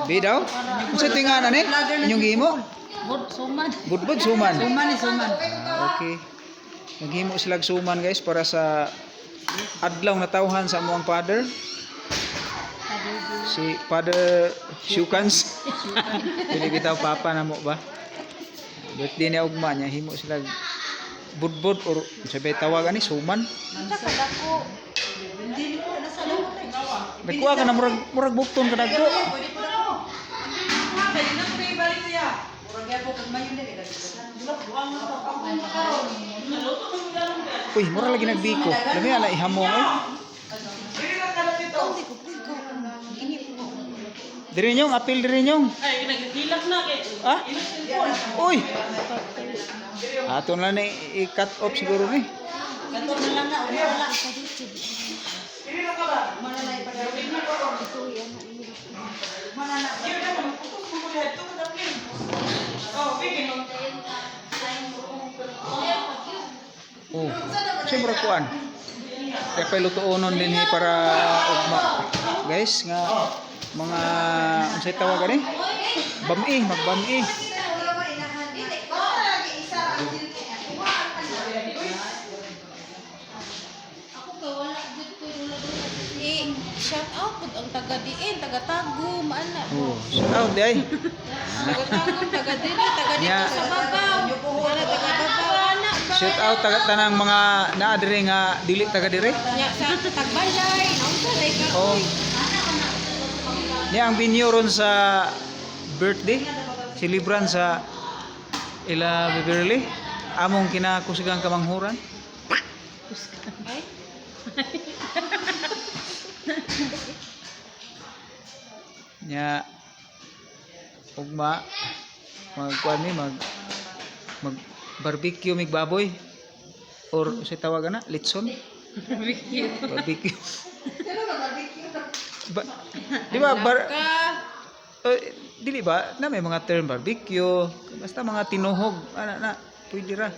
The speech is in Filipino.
Bidaw? Unsa tinga na ni? Inyong gihimo? Suman. Budbud suman. Suman. Okay. Naghimo sila og suman guys para sa adlaw na tawhan sa amuang father. Si Father Shukans. Dili bitaw papa na mo ba? Birthday niya ugma niya himo sila budbud or sabay tawagan ni suman. Nagkuha ka na murag bukton ka dagko. Uy, mura lagi nagbiko. Lami ala ihamong eh. Diri nyong, apil diri nyong. Ay, nagdilak na kay. Ah? Uy. Ato na ni i-cut off siguro ni. Kato na lang na wala. Dili na ka ba? Manala ipadawin mo ko. Ito yan. Manala. Dili na mo putok mo ya to ka dapin. Oh, bigin mo. Oh. Siyempre kuan. Kaya pa lutuonon din para ugma. Guys, nga mga unsay tawagan ni? Bami, magbami. Shout out pud ang taga diin, taga Tagum, ana. Oh, shout out day. Taga Tagum, taga dili, taga dito sa Babaw. Ana taga Babaw ana. Shout out tanang mga naa diri nga dili taga diri. Nya sa Tagbalay, naunsa lay ka. Oh. Niya ang binyo ron sa birthday, silibran sa ila Beverly. Among kinakusigang kamanghuran. Ay. Nya ugma magkuan ni mag barbecue mig baboy or sa tawagan na litson barbecue ba, di ba dili ba na may mga term barbecue basta mga tinuhog ana na pwede ra.